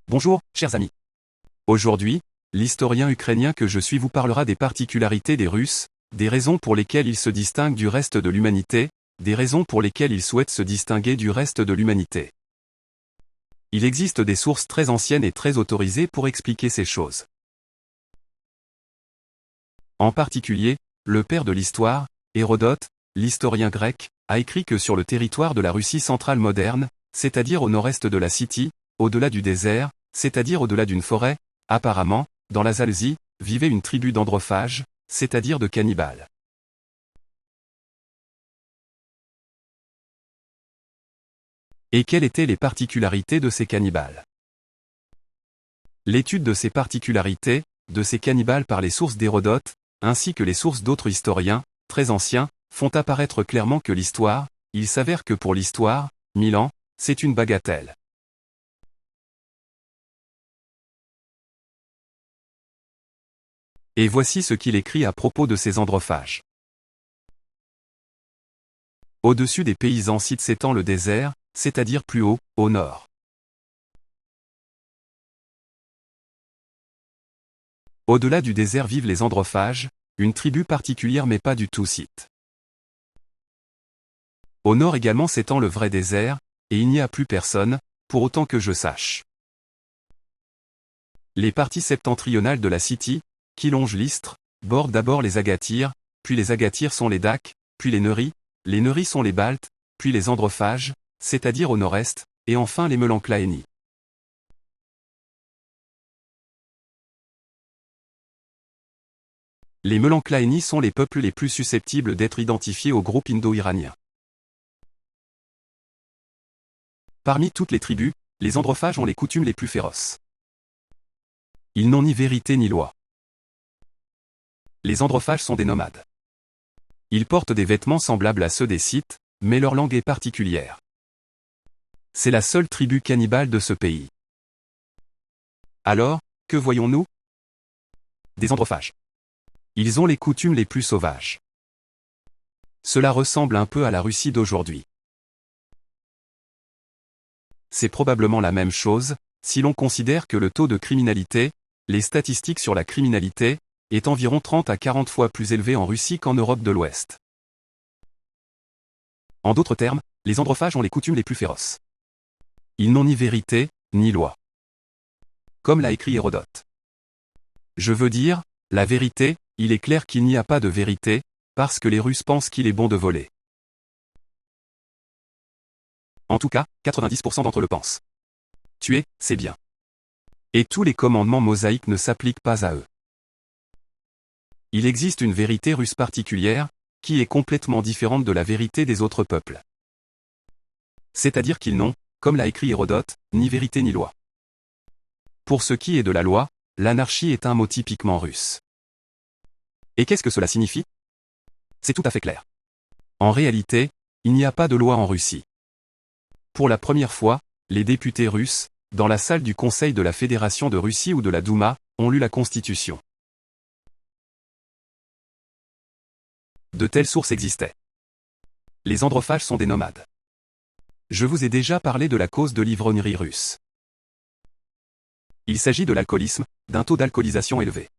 Bonjour, chers amis. Aujourd'hui, l'historien ukrainien que je suis vous parlera des particularités des Russes, des raisons pour lesquelles ils se distinguent du reste de l'humanité, des raisons pour lesquelles ils souhaitent se distinguer du reste de l'humanité. Il existe des sources très anciennes et très autorisées pour expliquer ces choses. En particulier, le père de l'histoire, Hérodote, l'historien grec, a écrit que sur le territoire de la Russie centrale moderne, c'est-à-dire au nord-est de la Scythie, au-delà du désert, c'est-à-dire au-delà d'une forêt, apparemment, dans la Zalzie, vivait une tribu d'androphages, c'est-à-dire de cannibales. Et quelles étaient les particularités de ces cannibales? L'étude de ces particularités, de ces cannibales par les sources d'Hérodote, ainsi que les sources d'autres historiens, très anciens, font apparaître clairement que l'histoire, il s'avère que pour l'histoire, 1000 ans, c'est une bagatelle. Et voici ce qu'il écrit à propos de ces androphages. Au-dessus des paysans Scythes s'étend le désert, c'est-à-dire plus haut, au nord. Au-delà du désert vivent les androphages, une tribu particulière mais pas du tout scythe. Au nord également s'étend le vrai désert, et il n'y a plus personne, pour autant que je sache. Les parties septentrionales de la Scythie, qui longent l'Istre, bordent d'abord les Agatyres, puis les Agatyres sont les Daques, puis les Neuries sont les Baltes, puis les androphages, c'est-à-dire au nord-est, et enfin les Melanchlaénies. Les Melanchlaénies sont les peuples les plus susceptibles d'être identifiés au groupe indo-iranien. Parmi toutes les tribus, les androphages ont les coutumes les plus féroces. Ils n'ont ni vérité ni loi. Les androphages sont des nomades. Ils portent des vêtements semblables à ceux des Scythes, mais leur langue est particulière. C'est la seule tribu cannibale de ce pays. Alors, que voyons-nous? Des androphages. Ils ont les coutumes les plus sauvages. Cela ressemble un peu à la Russie d'aujourd'hui. C'est probablement la même chose, si l'on considère que le taux de criminalité, les statistiques sur la criminalité, est environ 30 à 40 fois plus élevé en Russie qu'en Europe de l'Ouest. En d'autres termes, les androphages ont les coutumes les plus féroces. Ils n'ont ni vérité, ni loi. Comme l'a écrit Hérodote. Je veux dire, la vérité, il est clair qu'il n'y a pas de vérité, parce que les Russes pensent qu'il est bon de voler. En tout cas, 90% d'entre eux le pensent. Tuer, c'est bien. Et tous les commandements mosaïques ne s'appliquent pas à eux. Il existe une vérité russe particulière, qui est complètement différente de la vérité des autres peuples. C'est-à-dire qu'ils n'ont, comme l'a écrit Hérodote, ni vérité ni loi. Pour ce qui est de la loi, l'anarchie est un mot typiquement russe. Et qu'est-ce que cela signifie? C'est tout à fait clair. En réalité, il n'y a pas de loi en Russie. Pour la première fois, les députés russes, dans la salle du Conseil de la Fédération de Russie ou de la Douma, ont lu la Constitution. De telles sources existaient. Les androphages sont des nomades. Je vous ai déjà parlé de la cause de l'ivrognerie russe. Il s'agit de l'alcoolisme, d'un taux d'alcoolisation élevé.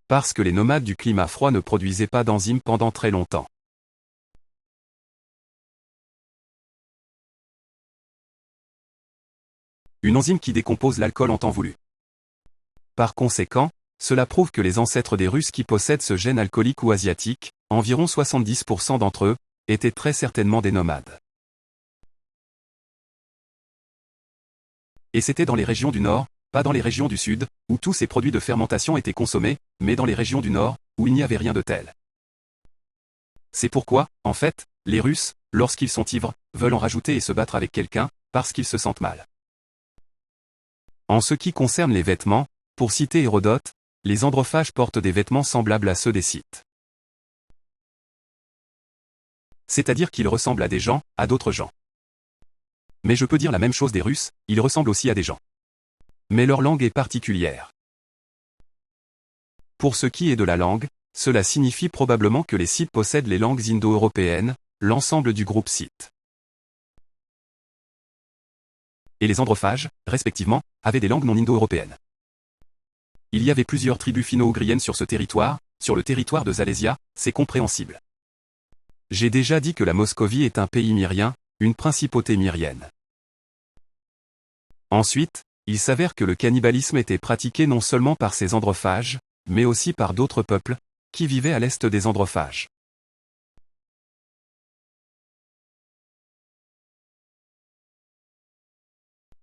Parce que les nomades du climat froid ne produisaient pas d'enzymes pendant très longtemps. Une enzyme qui décompose l'alcool en temps voulu. Par conséquent, cela prouve que les ancêtres des Russes qui possèdent ce gène alcoolique ou asiatique, environ 70% d'entre eux, étaient très certainement des nomades. Et c'était dans les régions du Nord, pas dans les régions du Sud, où tous ces produits de fermentation étaient consommés, mais dans les régions du Nord, où il n'y avait rien de tel. C'est pourquoi, en fait, les Russes, lorsqu'ils sont ivres, veulent en rajouter et se battre avec quelqu'un, parce qu'ils se sentent mal. En ce qui concerne les vêtements, pour citer Hérodote, les androphages portent des vêtements semblables à ceux des Scythes. C'est-à-dire qu'ils ressemblent à des gens, à d'autres gens. Mais je peux dire la même chose des Russes, ils ressemblent aussi à des gens. Mais leur langue est particulière. Pour ce qui est de la langue, cela signifie probablement que les Scythes possèdent les langues indo-européennes, l'ensemble du groupe scythe. et les androphages, respectivement, avaient des langues non indo-européennes. Il y avait plusieurs tribus finno-ougriennes sur ce territoire, sur le territoire de Zalésia, c'est compréhensible. J'ai déjà dit que la Moscovie est un pays myrien, une principauté myrienne. Ensuite, il s'avère que le cannibalisme était pratiqué non seulement par ces androphages, mais aussi par d'autres peuples, qui vivaient à l'est des androphages.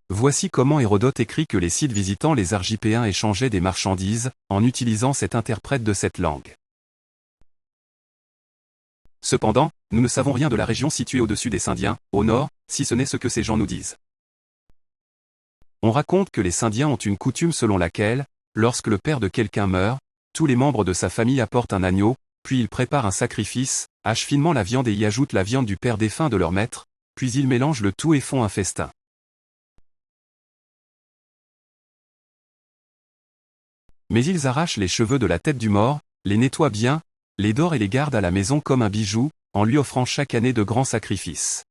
Voici comment Hérodote écrit que les Scythes visitant les Argipéens échangeaient des marchandises, en utilisant cet interprète de cette langue. Cependant, nous ne savons rien de la région située au-dessus des Scythiens, au nord, si ce n'est ce que ces gens nous disent. On raconte que les Scythiens ont une coutume selon laquelle, lorsque le père de quelqu'un meurt, tous les membres de sa famille apportent un agneau, puis ils préparent un sacrifice, hachent finement la viande et y ajoutent la viande du père défunt de leur maître, puis ils mélangent le tout et font un festin. Mais ils arrachent les cheveux de la tête du mort, les nettoient bien, les dorent et les gardent à la maison comme un bijou, en lui offrant chaque année de grands sacrifices.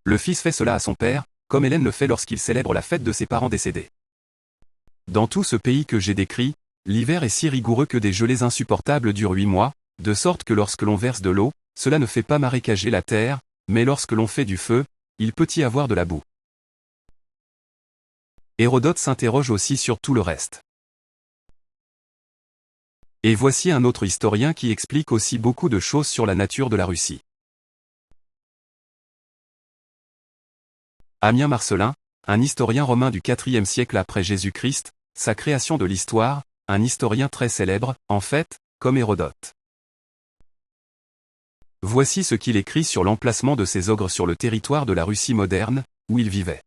Le fils fait cela à son père, comme Hélène le fait lorsqu'il célèbre la fête de ses parents décédés. Dans tout ce pays que j'ai décrit, l'hiver est si rigoureux que des gelées insupportables durent 8 mois, de sorte que lorsque l'on verse de l'eau, cela ne fait pas marécager la terre, mais lorsque l'on fait du feu, il peut y avoir de la boue. Hérodote s'interroge aussi sur tout le reste. Et voici un autre historien qui explique aussi beaucoup de choses sur la nature de la Russie. Ammien Marcellin, un historien romain du IVe siècle après Jésus-Christ, sa création de l'histoire, un historien très célèbre, en fait, comme Hérodote. Voici ce qu'il écrit sur l'emplacement de ces ogres sur le territoire de la Russie moderne, où ils vivaient.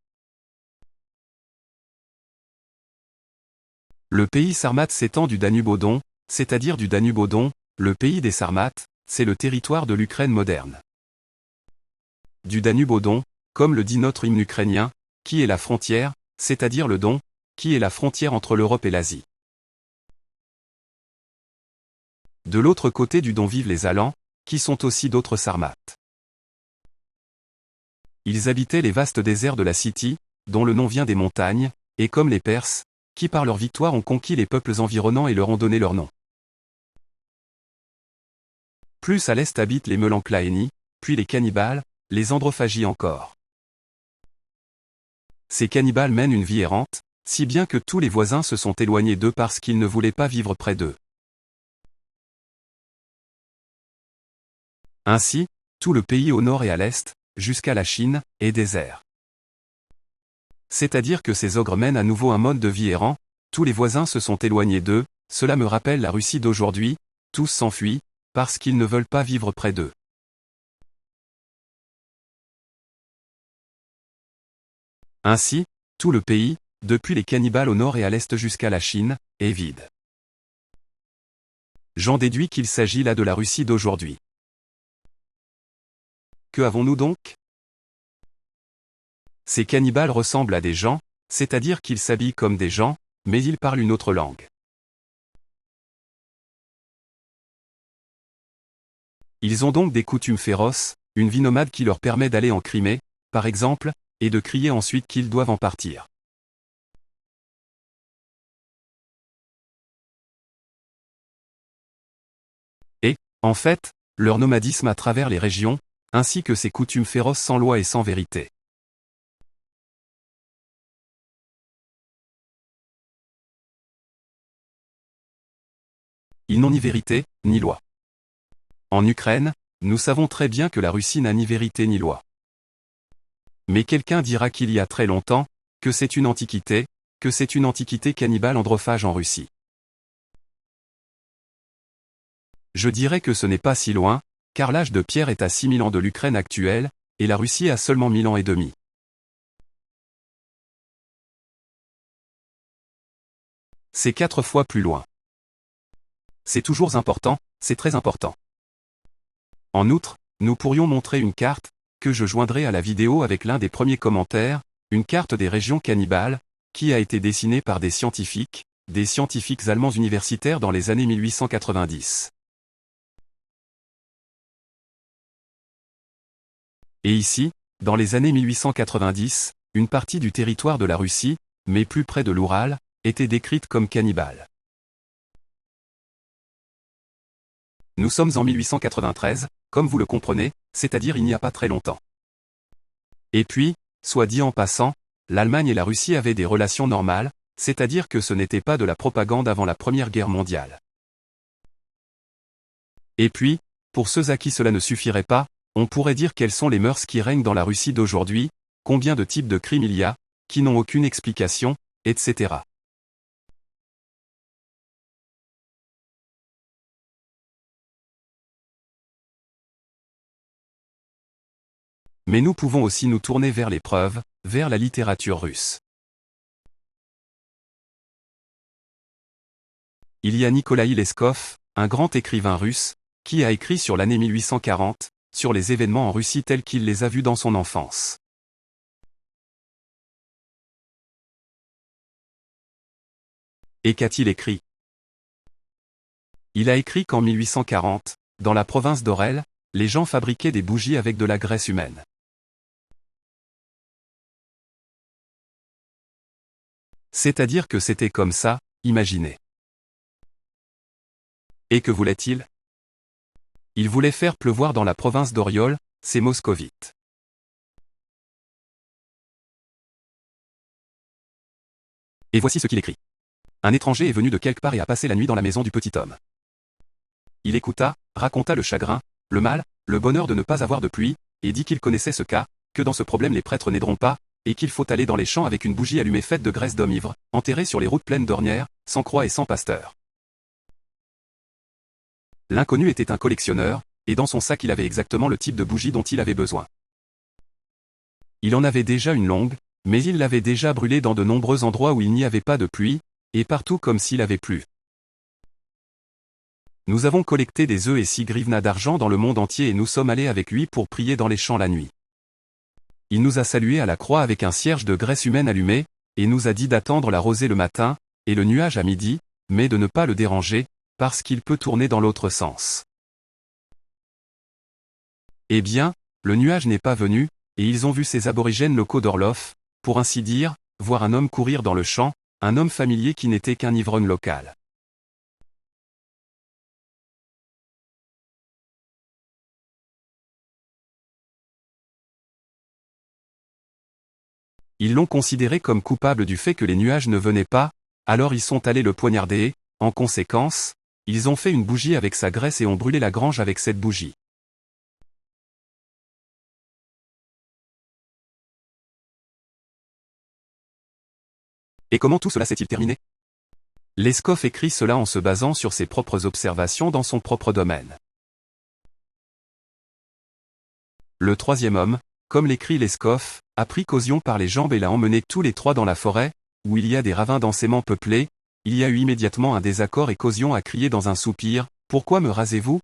Le pays sarmate s'étend du Danube au Don, c'est-à-dire du Danube au Don, le pays des Sarmates, c'est le territoire de l'Ukraine moderne. Du Danube au Don, comme le dit notre hymne ukrainien, qui est la frontière, c'est-à-dire le Don, qui est la frontière entre l'Europe et l'Asie. De l'autre côté du Don vivent les Alans, qui sont aussi d'autres Sarmates. Ils habitaient les vastes déserts de la Scythie, dont le nom vient des montagnes, et comme les Perses, qui par leur victoire ont conquis les peuples environnants et leur ont donné leur nom. Plus à l'est habitent les Melanchlaéni, puis les cannibales, les androphagies encore. Ces cannibales mènent une vie errante, si bien que tous les voisins se sont éloignés d'eux parce qu'ils ne voulaient pas vivre près d'eux. Ainsi, tout le pays au nord et à l'est, jusqu'à la Chine, est désert. C'est-à-dire que ces ogres mènent à nouveau un mode de vie errant, tous les voisins se sont éloignés d'eux, cela me rappelle la Russie d'aujourd'hui, tous s'enfuient, parce qu'ils ne veulent pas vivre près d'eux. Ainsi, tout le pays, depuis les cannibales au nord et à l'est jusqu'à la Chine, est vide. J'en déduis qu'il s'agit là de la Russie d'aujourd'hui. Que avons-nous donc ? Ces cannibales ressemblent à des gens, c'est-à-dire qu'ils s'habillent comme des gens, mais ils parlent une autre langue. Ils ont donc des coutumes féroces, une vie nomade qui leur permet d'aller en Crimée, par exemple, et de crier ensuite qu'ils doivent en partir. Et, en fait, leur nomadisme à travers les régions, ainsi que ces coutumes féroces sans loi et sans vérité. Ils n'ont ni vérité, ni loi. En Ukraine, nous savons très bien que la Russie n'a ni vérité ni loi. Mais quelqu'un dira qu'il y a très longtemps, que c'est une antiquité cannibale androphage en Russie. Je dirais que ce n'est pas si loin, car l'âge de pierre est à 6000 ans de l'Ukraine actuelle, et la Russie a seulement 1000 ans et demi. C'est 4 fois plus loin. C'est toujours important, c'est très important. En outre, nous pourrions montrer une carte, que je joindrai à la vidéo avec l'un des premiers commentaires, une carte des régions cannibales, qui a été dessinée par des scientifiques allemands universitaires dans les années 1890. Et ici, dans les années 1890, une partie du territoire de la Russie, mais plus près de l'Oural, était décrite comme cannibale. Nous sommes en 1893, comme vous le comprenez, c'est-à-dire il n'y a pas très longtemps. Et puis, soit dit en passant, l'Allemagne et la Russie avaient des relations normales, c'est-à-dire que ce n'était pas de la propagande avant la Première Guerre mondiale. Et puis, pour ceux à qui cela ne suffirait pas, on pourrait dire quelles sont les mœurs qui règnent dans la Russie d'aujourd'hui, combien de types de crimes il y a, qui n'ont aucune explication, etc. Mais nous pouvons aussi nous tourner vers les preuves, vers la littérature russe. Il y a Nikolaï Leskov, un grand écrivain russe, qui a écrit sur l'année 1840, sur les événements en Russie tels qu'il les a vus dans son enfance. Et qu'a-t-il écrit? Il a écrit qu'en 1840, dans la province d'Orel, les gens fabriquaient des bougies avec de la graisse humaine. C'est-à-dire que c'était comme ça, imaginez. Et que voulait-il? Il voulait faire pleuvoir dans la province d'Oriol, ces moscovites. Et voici ce qu'il écrit. Un étranger est venu de quelque part et a passé la nuit dans la maison du petit homme. Il écouta, raconta le chagrin, le mal, le bonheur de ne pas avoir de pluie, et dit qu'il connaissait ce cas, que dans ce problème les prêtres n'aideront pas, et qu'il faut aller dans les champs avec une bougie allumée faite de graisse d'homme ivre, enterrée sur les routes pleines d'ornières, sans croix et sans pasteur. L'inconnu était un collectionneur, et dans son sac il avait exactement le type de bougie dont il avait besoin. Il en avait déjà une longue, mais il l'avait déjà brûlée dans de nombreux endroits où il n'y avait pas de pluie, et partout comme s'il avait plu. Nous avons collecté des œufs et 6 grivnas d'argent dans le monde entier et nous sommes allés avec lui pour prier dans les champs la nuit. Il nous a salués à la croix avec un cierge de graisse humaine allumée, et nous a dit d'attendre la rosée le matin, et le nuage à midi, mais de ne pas le déranger, parce qu'il peut tourner dans l'autre sens. Eh bien, le nuage n'est pas venu, et ils ont vu ces aborigènes locaux d'Orlov, pour ainsi dire, voir un homme courir dans le champ, un homme familier qui n'était qu'un ivrogne local. Ils l'ont considéré comme coupable du fait que les nuages ne venaient pas, alors ils sont allés le poignarder et, en conséquence, ils ont fait une bougie avec sa graisse et ont brûlé la grange avec cette bougie. Et comment tout cela s'est-il terminé? Leskov écrit cela en se basant sur ses propres observations dans son propre domaine. Le troisième homme, comme l'écrit Leskov, a pris Causion par les jambes et l'a emmené tous les trois dans la forêt, où il y a des ravins densément peuplés. Il y a eu immédiatement un désaccord et Causion a crié dans un soupir, « Pourquoi me rasez-vous »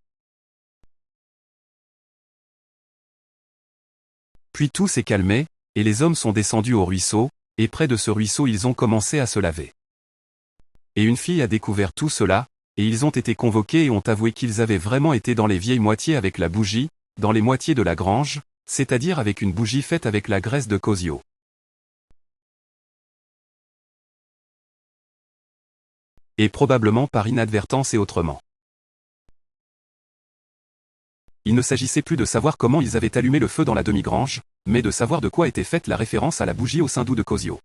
Puis tout s'est calmé, et les hommes sont descendus au ruisseau, et près de ce ruisseau ils ont commencé à se laver. Et une fille a découvert tout cela, et ils ont été convoqués et ont avoué qu'ils avaient vraiment été dans les vieilles moitiés avec la bougie, dans les moitiés de la grange, c'est-à-dire avec une bougie faite avec la graisse de Cosio. Et probablement par inadvertance et autrement. Il ne s'agissait plus de savoir comment ils avaient allumé le feu dans la demi-grange, mais de savoir de quoi était faite la référence à la bougie au sein d'où de Cosio.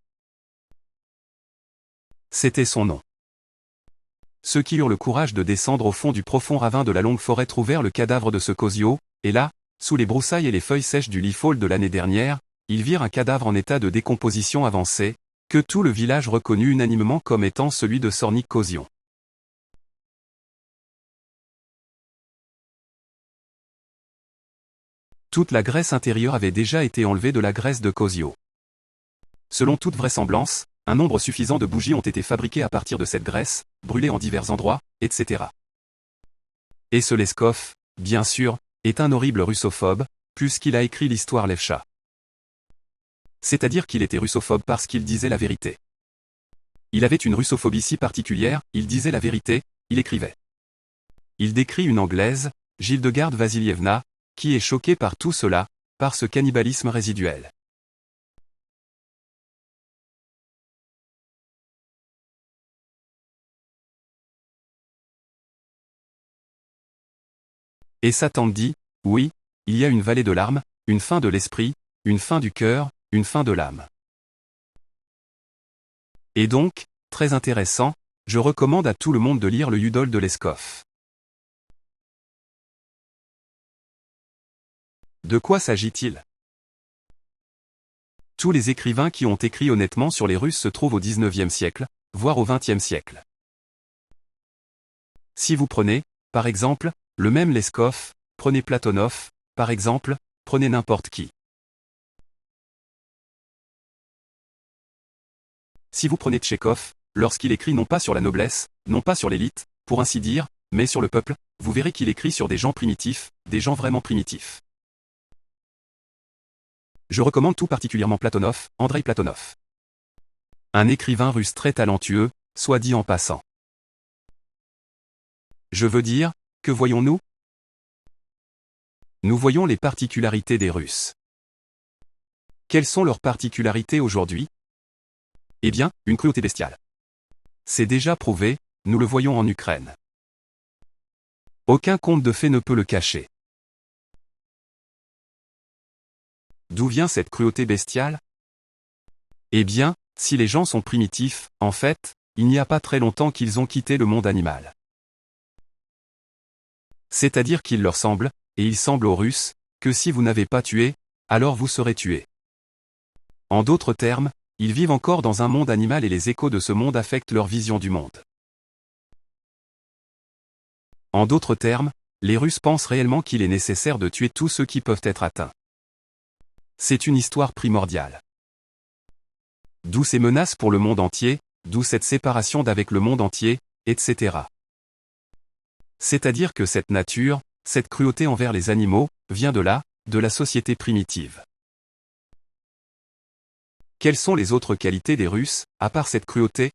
C'était son nom. Ceux qui eurent le courage de descendre au fond du profond ravin de la longue forêt trouvèrent le cadavre de ce Cosio, et là, sous les broussailles et les feuilles sèches du lit-faule de l'année dernière, ils virent un cadavre en état de décomposition avancée, que tout le village reconnut unanimement comme étant celui de Sornik Causion. Toute la graisse intérieure avait déjà été enlevée de la graisse de Cosio. Selon toute vraisemblance, un nombre suffisant de bougies ont été fabriquées à partir de cette graisse, brûlées en divers endroits, etc. Et ce Leskov, bien sûr, est un horrible russophobe, puisqu'il a écrit l'histoire Levcha. C'est-à-dire qu'il était russophobe parce qu'il disait la vérité. Il avait une russophobie si particulière, il disait la vérité, il écrivait. Il décrit une Anglaise, Gildegard Vasilievna, qui est choquée par tout cela, par ce cannibalisme résiduel. Et Satan dit, oui, il y a une vallée de larmes, une faim de l'esprit, une faim du cœur, une faim de l'âme. Et donc, très intéressant, je recommande à tout le monde de lire le Yudoll de Leskov. De quoi s'agit-il? Tous les écrivains qui ont écrit honnêtement sur les Russes se trouvent au XIXe siècle, voire au XXe siècle. Si vous prenez, par exemple, le même Leskov, prenez Platonov, par exemple, prenez n'importe qui. Si vous prenez Tchekhov, lorsqu'il écrit non pas sur la noblesse, non pas sur l'élite, pour ainsi dire, mais sur le peuple, vous verrez qu'il écrit sur des gens primitifs, des gens vraiment primitifs. Je recommande tout particulièrement Platonov, Andreï Platonov. Un écrivain russe très talentueux, soit dit en passant. Je veux dire, que voyons-nous? Nous voyons les particularités des Russes. Quelles sont leurs particularités aujourd'hui? Eh bien, une cruauté bestiale. C'est déjà prouvé, nous le voyons en Ukraine. Aucun conte de fées ne peut le cacher. D'où vient cette cruauté bestiale? Eh bien, si les gens sont primitifs, en fait, il n'y a pas très longtemps qu'ils ont quitté le monde animal. C'est-à-dire qu'il leur semble, et il semble aux Russes, que si vous n'avez pas tué, alors vous serez tué. En d'autres termes, ils vivent encore dans un monde animal et les échos de ce monde affectent leur vision du monde. En d'autres termes, les Russes pensent réellement qu'il est nécessaire de tuer tous ceux qui peuvent être atteints. C'est une histoire primordiale. D'où ces menaces pour le monde entier, d'où cette séparation d'avec le monde entier, etc. C'est-à-dire que cette nature, cette cruauté envers les animaux, vient de là, de la société primitive. Quelles sont les autres qualités des Russes, à part cette cruauté?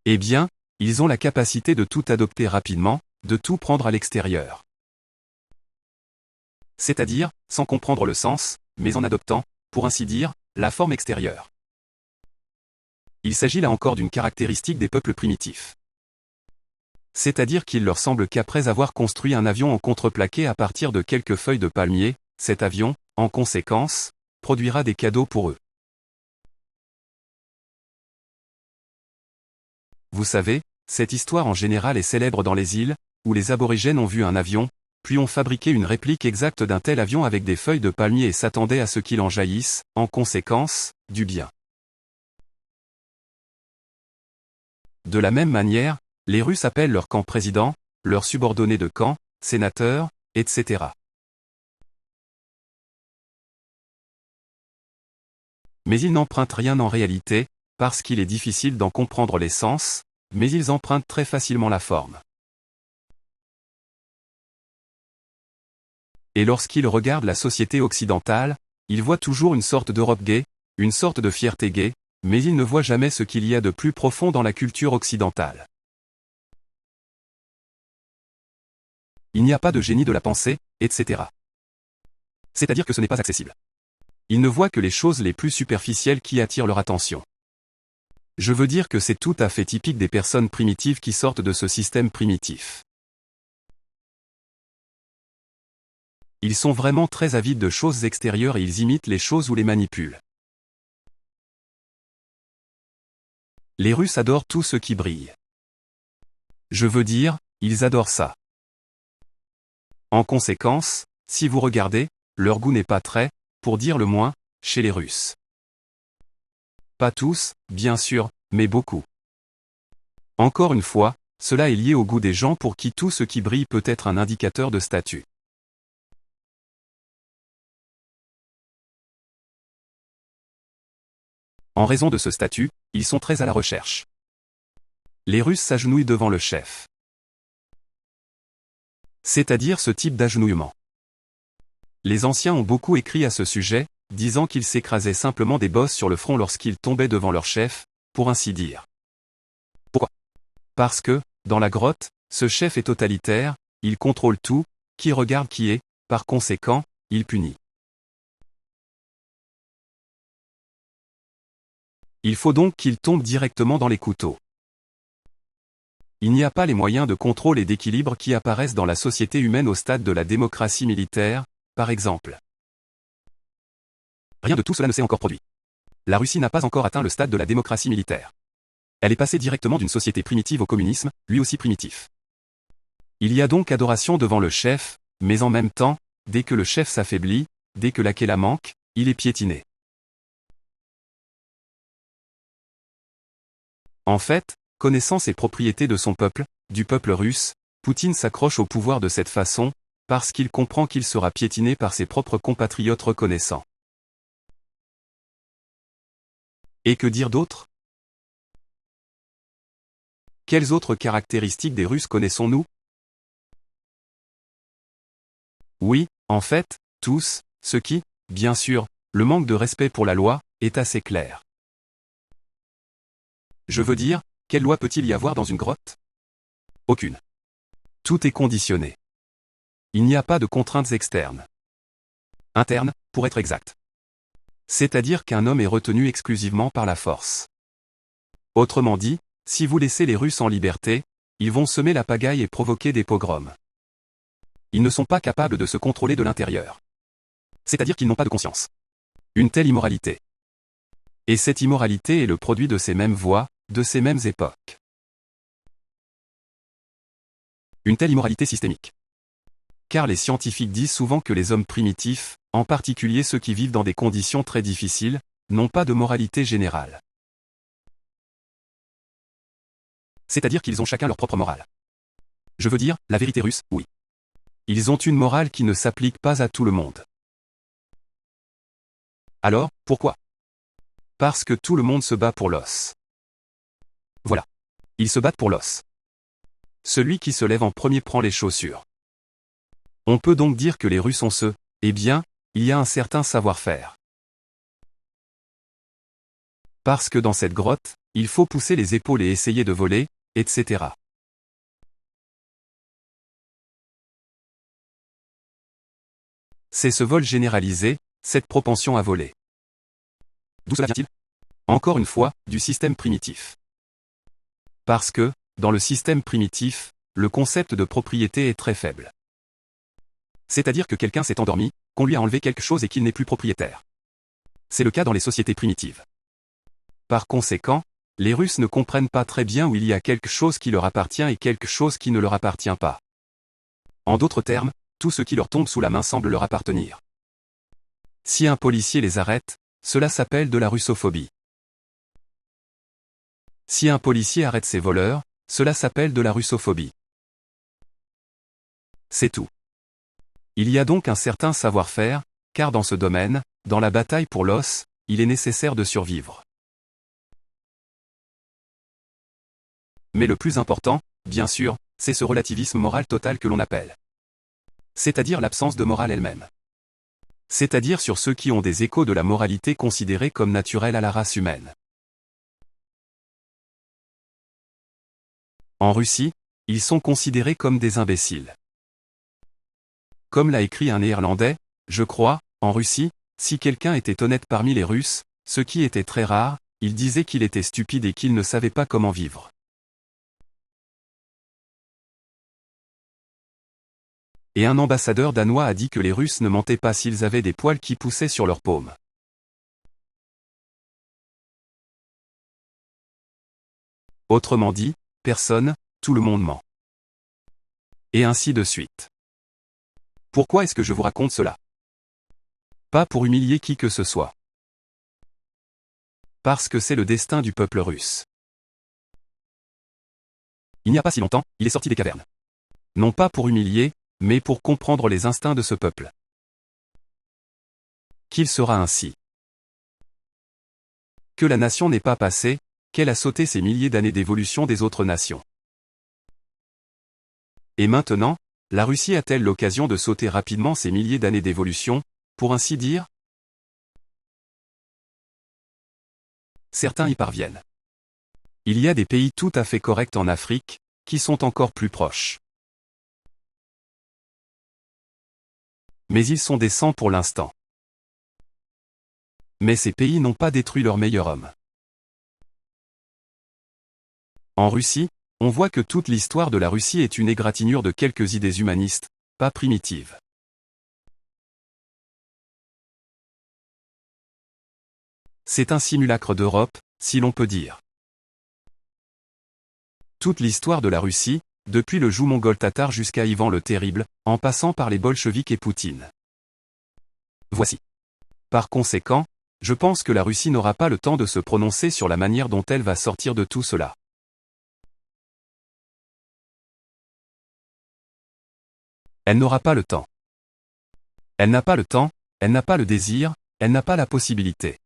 Eh bien, ils ont la capacité de tout adopter rapidement, de tout prendre à l'extérieur. C'est-à-dire, sans comprendre le sens, mais en adoptant, pour ainsi dire, la forme extérieure. Il s'agit là encore d'une caractéristique des peuples primitifs. C'est-à-dire qu'il leur semble qu'après avoir construit un avion en contreplaqué à partir de quelques feuilles de palmier, cet avion, en conséquence, produira des cadeaux pour eux. Vous savez, cette histoire en général est célèbre dans les îles, où les aborigènes ont vu un avion, puis ont fabriqué une réplique exacte d'un tel avion avec des feuilles de palmier et s'attendaient à ce qu'il en jaillisse, en conséquence, du bien. De la même manière, les Russes appellent leur camp président, leurs subordonnés de camp, sénateurs, etc. Mais ils n'empruntent rien en réalité, parce qu'il est difficile d'en comprendre les sens, mais ils empruntent très facilement la forme. Et lorsqu'ils regardent la société occidentale, ils voient toujours une sorte d'Europe gay, une sorte de fierté gay, mais ils ne voient jamais ce qu'il y a de plus profond dans la culture occidentale. Il n'y a pas de génie de la pensée, etc. C'est-à-dire que ce n'est pas accessible. Ils ne voient que les choses les plus superficielles qui attirent leur attention. Je veux dire que c'est tout à fait typique des personnes primitives qui sortent de ce système primitif. Ils sont vraiment très avides de choses extérieures et ils imitent les choses ou les manipulent. Les Russes adorent tout ce qui brille. Je veux dire, ils adorent ça. En conséquence, si vous regardez, leur goût n'est pas très, pour dire le moins, chez les Russes. Pas tous, bien sûr, mais beaucoup. Encore une fois, cela est lié au goût des gens pour qui tout ce qui brille peut être un indicateur de statut. En raison de ce statut, ils sont très à la recherche. Les Russes s'agenouillent devant le chef. C'est-à-dire ce type d'agenouillement. Les anciens ont beaucoup écrit à ce sujet, disant qu'ils s'écrasaient simplement des bosses sur le front lorsqu'ils tombaient devant leur chef, pour ainsi dire. Pourquoi? Parce que, dans la grotte, ce chef est totalitaire, il contrôle tout, qui regarde qui est, par conséquent, il punit. Il faut donc qu'il tombe directement dans les couteaux. Il n'y a pas les moyens de contrôle et d'équilibre qui apparaissent dans la société humaine au stade de la démocratie militaire, par exemple. Rien de tout cela ne s'est encore produit. La Russie n'a pas encore atteint le stade de la démocratie militaire. Elle est passée directement d'une société primitive au communisme, lui aussi primitif. Il y a donc adoration devant le chef, mais en même temps, dès que le chef s'affaiblit, dès que la manque, il est piétiné. En fait, connaissant ses propriétés de son peuple, du peuple russe, Poutine s'accroche au pouvoir de cette façon, parce qu'il comprend qu'il sera piétiné par ses propres compatriotes reconnaissants. Et que dire d'autre? Quelles autres caractéristiques des Russes connaissons-nous? Oui, en fait, tous, ce qui, bien sûr, le manque de respect pour la loi, est assez clair. Je veux dire, quelle loi peut-il y avoir dans une grotte? Aucune. Tout est conditionné. Il n'y a pas de contraintes externes. Internes, pour être exact. C'est-à-dire qu'un homme est retenu exclusivement par la force. Autrement dit, si vous laissez les Russes en liberté, ils vont semer la pagaille et provoquer des pogroms. Ils ne sont pas capables de se contrôler de l'intérieur. C'est-à-dire qu'ils n'ont pas de conscience. Une telle immoralité. Et cette immoralité est le produit de ces mêmes voies, de ces mêmes époques. Une telle immoralité systémique. Car les scientifiques disent souvent que les hommes primitifs, en particulier ceux qui vivent dans des conditions très difficiles, n'ont pas de moralité générale. C'est-à-dire qu'ils ont chacun leur propre morale. Je veux dire, la vérité russe, oui. Ils ont une morale qui ne s'applique pas à tout le monde. Alors, pourquoi? Parce que tout le monde se bat pour l'os. Voilà. Ils se battent pour l'os. Celui qui se lève en premier prend les chaussures. On peut donc dire que les Russes ont eh bien, il y a un certain savoir-faire. Parce que dans cette grotte, il faut pousser les épaules et essayer de voler, etc. C'est ce vol généralisé, cette propension à voler. D'où cela vient-il? Encore une fois, du système primitif. Parce que, dans le système primitif, le concept de propriété est très faible. C'est-à-dire que quelqu'un s'est endormi, qu'on lui a enlevé quelque chose et qu'il n'est plus propriétaire. C'est le cas dans les sociétés primitives. Par conséquent, les Russes ne comprennent pas très bien où il y a quelque chose qui leur appartient et quelque chose qui ne leur appartient pas. En d'autres termes, tout ce qui leur tombe sous la main semble leur appartenir. Si un policier les arrête, cela s'appelle de la russophobie. Si un policier arrête ses voleurs, cela s'appelle de la russophobie. C'est tout. Il y a donc un certain savoir-faire, car dans ce domaine, dans la bataille pour l'os, il est nécessaire de survivre. Mais le plus important, bien sûr, c'est ce relativisme moral total que l'on appelle. C'est-à-dire l'absence de morale elle-même. C'est-à-dire sur ceux qui ont des échos de la moralité considérée comme naturelle à la race humaine. En Russie, ils sont considérés comme des imbéciles. Comme l'a écrit un Néerlandais, je crois, en Russie, si quelqu'un était honnête parmi les Russes, ce qui était très rare, il disait qu'il était stupide et qu'il ne savait pas comment vivre. Et un ambassadeur danois a dit que les Russes ne mentaient pas s'ils avaient des poils qui poussaient sur leurs paumes. Autrement dit, personne, tout le monde ment. Et ainsi de suite. Pourquoi est-ce que je vous raconte cela? Pas pour humilier qui que ce soit. Parce que c'est le destin du peuple russe. Il n'y a pas si longtemps, il est sorti des cavernes. Non pas pour humilier, mais pour comprendre les instincts de ce peuple. Qu'il sera ainsi. Que la nation n'est pas passée, qu'elle a sauté ces milliers d'années d'évolution des autres nations. Et maintenant, la Russie a-t-elle l'occasion de sauter rapidement ces milliers d'années d'évolution, pour ainsi dire? Certains y parviennent. Il y a des pays tout à fait corrects en Afrique, qui sont encore plus proches. Mais ils sont décents pour l'instant. Mais ces pays n'ont pas détruit leur meilleur homme. En Russie, on voit que toute l'histoire de la Russie est une égratignure de quelques idées humanistes, pas primitives. C'est un simulacre d'Europe, si l'on peut dire. Toute l'histoire de la Russie, depuis le joug mongol-tatar jusqu'à Ivan le Terrible, en passant par les bolcheviks et Poutine. Voici. Par conséquent, je pense que la Russie n'aura pas le temps de se prononcer sur la manière dont elle va sortir de tout cela. Elle n'aura pas le temps. Elle n'a pas le temps, elle n'a pas le désir, elle n'a pas la possibilité.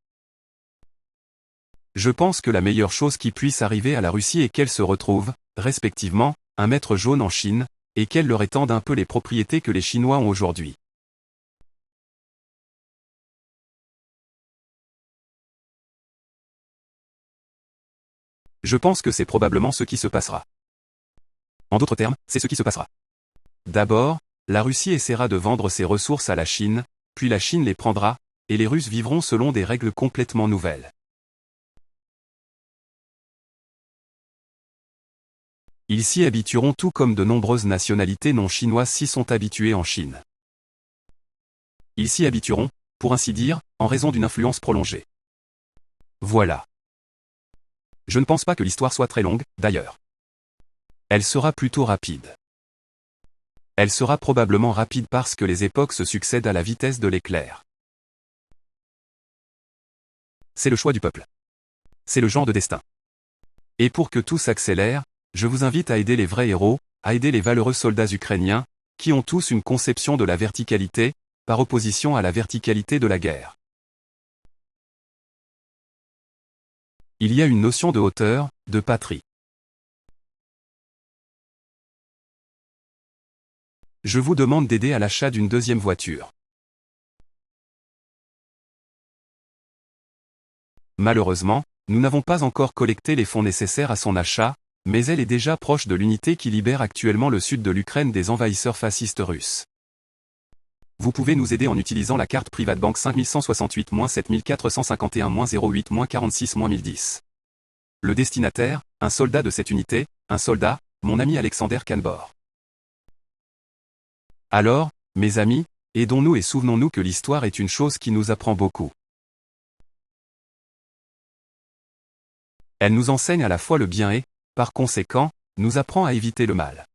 Je pense que la meilleure chose qui puisse arriver à la Russie est qu'elle se retrouve, respectivement, un maître jaune en Chine, et qu'elle leur étende un peu les propriétés que les Chinois ont aujourd'hui. Je pense que c'est probablement ce qui se passera. En d'autres termes, c'est ce qui se passera. D'abord, la Russie essaiera de vendre ses ressources à la Chine, puis la Chine les prendra, et les Russes vivront selon des règles complètement nouvelles. Ils s'y habitueront tout comme de nombreuses nationalités non chinoises s'y sont habituées en Chine. Ils s'y habitueront, pour ainsi dire, en raison d'une influence prolongée. Voilà. Je ne pense pas que l'histoire soit très longue, d'ailleurs. Elle sera plutôt rapide. Elle sera probablement rapide parce que les époques se succèdent à la vitesse de l'éclair. C'est le choix du peuple. C'est le genre de destin. Et pour que tout s'accélère, je vous invite à aider les vrais héros, à aider les valeureux soldats ukrainiens, qui ont tous une conception de la verticalité, par opposition à la verticalité de la guerre. Il y a une notion de hauteur, de patrie. Je vous demande d'aider à l'achat d'une deuxième voiture. Malheureusement, nous n'avons pas encore collecté les fonds nécessaires à son achat, mais elle est déjà proche de l'unité qui libère actuellement le sud de l'Ukraine des envahisseurs fascistes russes. Vous pouvez nous aider en utilisant la carte PrivatBank 5168-7451-08-46-1010. Le destinataire, un soldat de cette unité, un soldat, mon ami Alexander Kanbor. Alors, mes amis, aidons-nous et souvenons-nous que l'histoire est une chose qui nous apprend beaucoup. Elle nous enseigne à la fois le bien et, par conséquent, nous apprend à éviter le mal.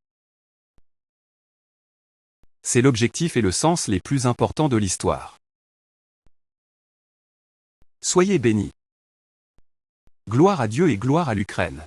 C'est l'objectif et le sens les plus importants de l'histoire. Soyez bénis. Gloire à Dieu et gloire à l'Ukraine.